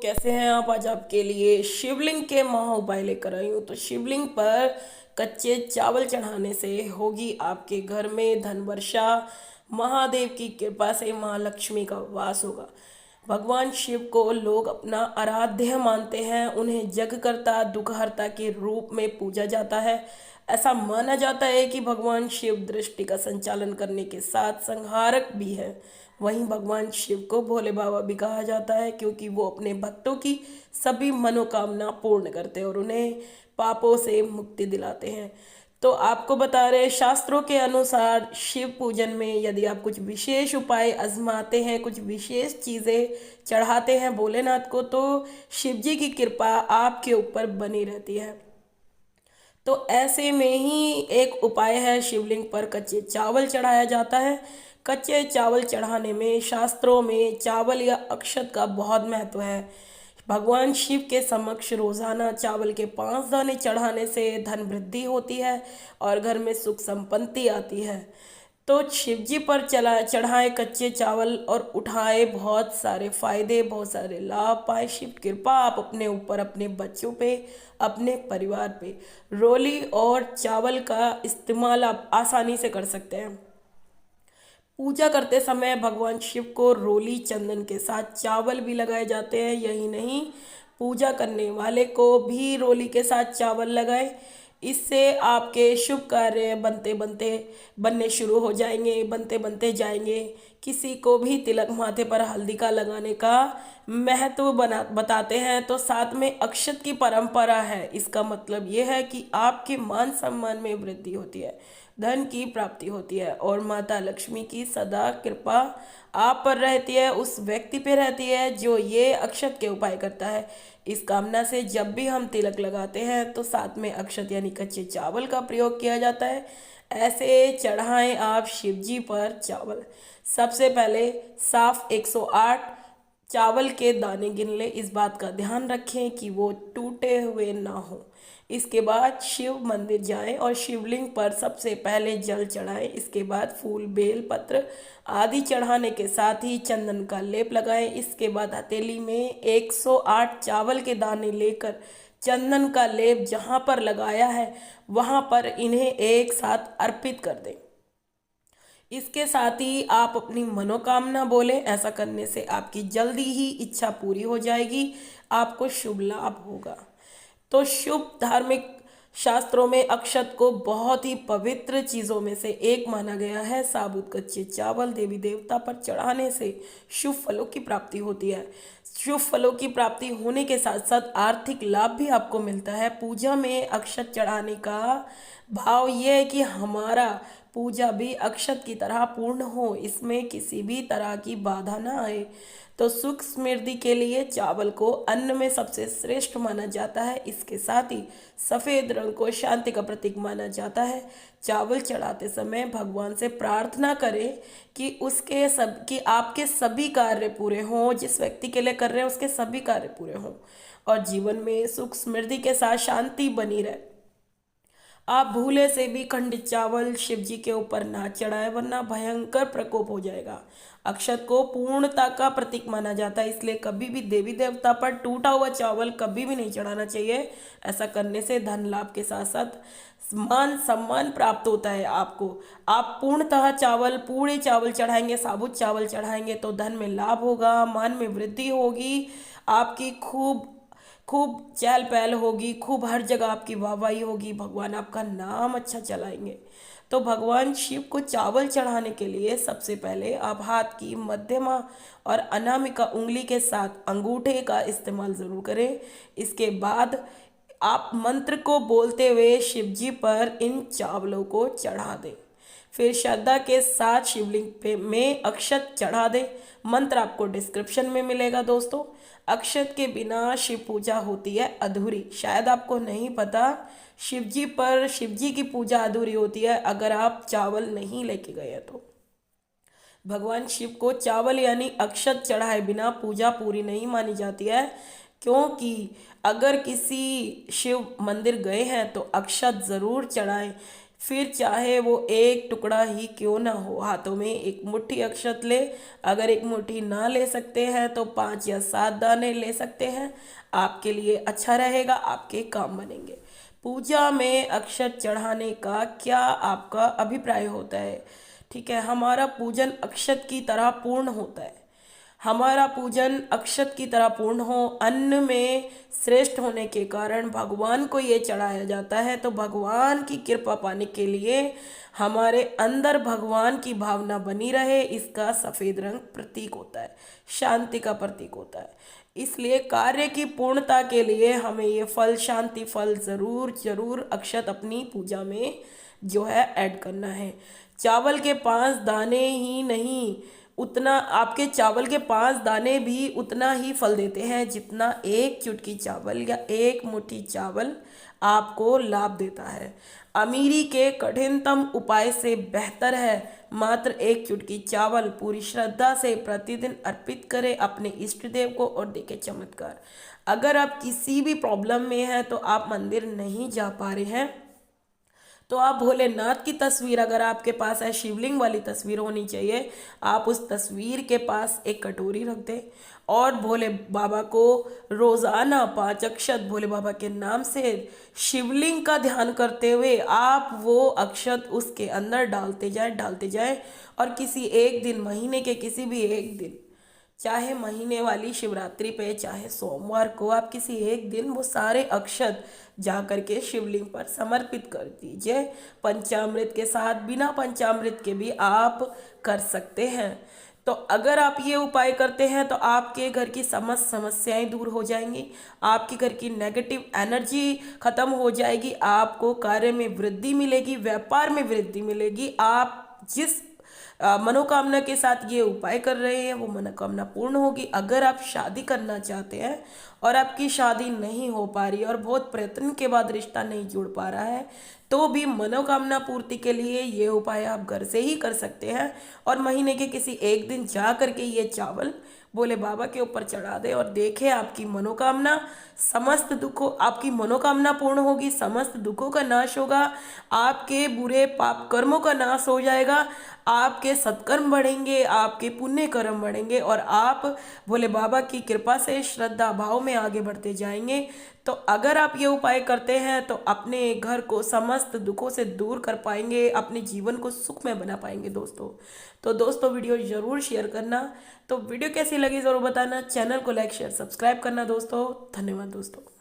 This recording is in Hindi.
कैसे हैं आप। आज आपके लिए शिवलिंग के महा उपाय लेकर आई हूँ। तो शिवलिंग पर कच्चे चावल चढ़ाने से होगी आपके घर में धन वर्षा। महादेव की कृपा से माँ लक्ष्मी का वास होगा। भगवान शिव को लोग अपना आराध्य मानते हैं। उन्हें जगकर्ता दुखहर्ता के रूप में पूजा जाता है। ऐसा माना जाता है कि भगवान शिव दृष्टि का संचालन करने के साथ संहारक भी है। वहीं भगवान शिव को भोले बाबा भी कहा जाता है, क्योंकि वो अपने भक्तों की सभी मनोकामना पूर्ण करते हैं और उन्हें पापों से मुक्ति दिलाते हैं। तो आपको बता रहे शास्त्रों के अनुसार शिव पूजन में यदि आप कुछ विशेष उपाय आजमाते हैं, कुछ विशेष चीज़ें चढ़ाते हैं भोलेनाथ को, तो शिव जी की कृपा आपके ऊपर बनी रहती है। तो ऐसे में ही एक उपाय है, शिवलिंग पर कच्चे चावल चढ़ाया जाता है। कच्चे चावल चढ़ाने में शास्त्रों में चावल या अक्षत का बहुत महत्व है। भगवान शिव के समक्ष रोजाना चावल के 5 दाने चढ़ाने से धन वृद्धि होती है और घर में सुख संपत्ति आती है। तो शिव जी पर चला चढ़ाए कच्चे चावल और उठाए बहुत सारे फायदे, बहुत सारे लाभ पाए। शिव कृपा आप अपने ऊपर, अपने बच्चों पे, अपने परिवार पे। रोली और चावल का इस्तेमाल आप आसानी से कर सकते हैं। पूजा करते समय भगवान शिव को रोली चंदन के साथ चावल भी लगाए जाते हैं। यही नहीं, पूजा करने वाले को भी रोली के साथ चावल लगाए। इससे आपके शुभ कार्य बनते बनते बनने शुरू हो जाएंगे, बनते बनते जाएंगे। किसी को भी तिलक माथे पर हल्दी का लगाने का महत्व बना बताते हैं। तो साथ में अक्षत की परंपरा है। इसका मतलब ये है कि आपके मान सम्मान में वृद्धि होती है, धन की प्राप्ति होती है और माता लक्ष्मी की सदा कृपा आप पर रहती है, उस व्यक्ति पे रहती है जो ये अक्षत के उपाय करता है। इस कामना से जब भी हम तिलक लगाते हैं तो साथ में अक्षत यानी कच्चे चावल का प्रयोग किया जाता है। ऐसे चढ़ाएं आप शिव जी पर चावल। सबसे पहले साफ 108 चावल के दाने गिन ले। इस बात का ध्यान रखें कि वो टूटे हुए ना हो। इसके बाद शिव मंदिर जाएं और शिवलिंग पर सबसे पहले जल चढ़ाएं। इसके बाद फूल, बेल पत्र आदि चढ़ाने के साथ ही चंदन का लेप लगाएं। इसके बाद हथेली में 108 चावल के दाने लेकर चंदन का लेप जहां पर लगाया है वहां पर इन्हें एक साथ अर्पित कर दें। इसके साथ ही आप अपनी मनोकामना बोलें। ऐसा करने से आपकी जल्दी ही इच्छा पूरी हो जाएगी, आपको शुभ लाभ होगा। तो शुभ धार्मिक शास्त्रों में अक्षत को बहुत ही पवित्र चीजों में से एक माना गया है। साबुत कच्चे चावल देवी देवता पर चढ़ाने से शुभ फलों की प्राप्ति होती है। शुभ फलों की प्राप्ति होने के साथ साथ आर्थिक लाभ भी आपको मिलता है। पूजा में अक्षत चढ़ाने का भाव यह है कि हमारा पूजा भी अक्षत की तरह पूर्ण हो, इसमें किसी भी तरह की बाधा ना आए। तो सुख समृद्धि के लिए चावल को अन्न में सबसे श्रेष्ठ माना जाता है। इसके साथ ही सफेद रंग को शांति का प्रतीक माना जाता है। चावल चढ़ाते समय भगवान से प्रार्थना करें कि उसके सब कि आपके सभी कार्य पूरे हों, जिस व्यक्ति के लिए कर रहे हैं उसके सभी कार्य पूरे हों और जीवन में सुख समृद्धि के साथ शांति बनी रहे। आप भूले से भी खंडित चावल शिव जी के ऊपर ना चढ़ाए, वरना भयंकर प्रकोप हो जाएगा। अक्षत को पूर्णता का प्रतीक माना जाता है, इसलिए कभी भी देवी देवता पर टूटा हुआ चावल कभी भी नहीं चढ़ाना चाहिए। ऐसा करने से धन लाभ के साथ साथ मान सम्मान प्राप्त होता है आपको। आप पूर्णतः चावल, पूरे चावल चढ़ाएंगे, साबुत चावल चढ़ाएंगे तो धन में लाभ होगा, मान में वृद्धि होगी, आपकी खूब खूब चहल पहल होगी, खूब हर जगह आपकी वाहवाही होगी, भगवान आपका नाम अच्छा चलाएंगे। तो भगवान शिव को चावल चढ़ाने के लिए सबसे पहले आप हाथ की मध्यमा और अनामिका उंगली के साथ अंगूठे का इस्तेमाल जरूर करें। इसके बाद आप मंत्र को बोलते हुए शिव जी पर इन चावलों को चढ़ा दें। फिर श्रद्धा के साथ शिवलिंग पे में अक्षत चढ़ा दे। मंत्र आपको डिस्क्रिप्शन में मिलेगा दोस्तों। अक्षत के बिना शिव पूजा होती है अधूरी। शायद आपको नहीं पता, शिव जी की पूजा अधूरी होती है अगर आप चावल नहीं लेके गए तो। भगवान शिव को चावल यानी अक्षत चढ़ाए बिना पूजा पूरी नहीं मानी जाती है, क्योंकि अगर किसी शिव मंदिर गए हैं तो अक्षत जरूर चढ़ाएं। फिर चाहे वो एक टुकड़ा ही क्यों ना हो, हाथों में एक मुट्ठी अक्षत ले। अगर एक मुट्ठी ना ले सकते हैं तो 5 या 7 दाने ले सकते हैं, आपके लिए अच्छा रहेगा, आपके काम बनेंगे। पूजा में अक्षत चढ़ाने का क्या आपका अभिप्राय होता है? ठीक है, हमारा पूजन अक्षत की तरह पूर्ण होता है। हमारा पूजन अक्षत की तरह पूर्ण हो, अन्न में श्रेष्ठ होने के कारण भगवान को ये चढ़ाया जाता है। तो भगवान की कृपा पाने के लिए हमारे अंदर भगवान की भावना बनी रहे, इसका सफ़ेद रंग प्रतीक होता है, शांति का प्रतीक होता है। इसलिए कार्य की पूर्णता के लिए हमें ये फल, शांति फल ज़रूर ज़रूर अक्षत अपनी पूजा में जो है ऐड करना है। चावल के 5 दाने ही नहीं, उतना आपके चावल के 5 दाने भी उतना ही फल देते हैं जितना एक चुटकी चावल या एक मुट्ठी चावल आपको लाभ देता है। अमीरी के कठिनतम उपाय से बेहतर है मात्र एक चुटकी चावल पूरी श्रद्धा से प्रतिदिन अर्पित करें अपने इष्ट देव को और देखे चमत्कार। अगर आप किसी भी प्रॉब्लम में हैं तो आप मंदिर नहीं जा पा रहे हैं, तो आप भोलेनाथ की तस्वीर अगर आपके पास है, शिवलिंग वाली तस्वीर होनी चाहिए, आप उस तस्वीर के पास एक कटोरी रख दें और भोले बाबा को रोज़ाना 5 अक्षत भोले बाबा के नाम से शिवलिंग का ध्यान करते हुए आप वो अक्षत उसके अंदर डालते जाएं। और किसी एक दिन, महीने के किसी भी एक दिन, चाहे महीने वाली शिवरात्रि पे चाहे सोमवार को, आप किसी एक दिन वो सारे अक्षत जा करके शिवलिंग पर समर्पित कर दीजिए। पंचामृत के साथ, बिना पंचामृत के भी आप कर सकते हैं। तो अगर आप ये उपाय करते हैं तो आपके घर की समस्त समस्याएं दूर हो जाएंगी, आपके घर की नेगेटिव एनर्जी खत्म हो जाएगी, आपको कार्य में वृद्धि मिलेगी, व्यापार में वृद्धि मिलेगी। आप जिस मनोकामना के साथ ये उपाय कर रहे हैं वो मनोकामना पूर्ण होगी। अगर आप शादी करना चाहते हैं और आपकी शादी नहीं हो पा रही और बहुत प्रयत्न के बाद रिश्ता नहीं जुड़ पा रहा है, तो भी मनोकामना पूर्ति के लिए ये उपाय आप घर से ही कर सकते हैं। और महीने के किसी एक दिन जा करके ये चावल भोले बाबा के ऊपर चढ़ा दे और देखे आपकी मनोकामना, समस्त दुखों, आपकी मनोकामना पूर्ण होगी, समस्त दुखों का नाश होगा, आपके बुरे पाप कर्मों का नाश हो जाएगा, आपके सत्कर्म बढ़ेंगे, आपके पुण्य कर्म बढ़ेंगे और आप भोले बाबा की कृपा से श्रद्धा भाव में आगे बढ़ते जाएंगे। तो अगर आप ये उपाय करते हैं तो अपने घर को समस्त दुखों से दूर कर पाएंगे, अपने जीवन को सुखमय बना पाएंगे दोस्तों। तो दोस्तों वीडियो ज़रूर शेयर करना। तो वीडियो कैसी लगी ज़रूर बताना, चैनल को लाइक शेयर सब्सक्राइब करना दोस्तों। धन्यवाद दोस्तों।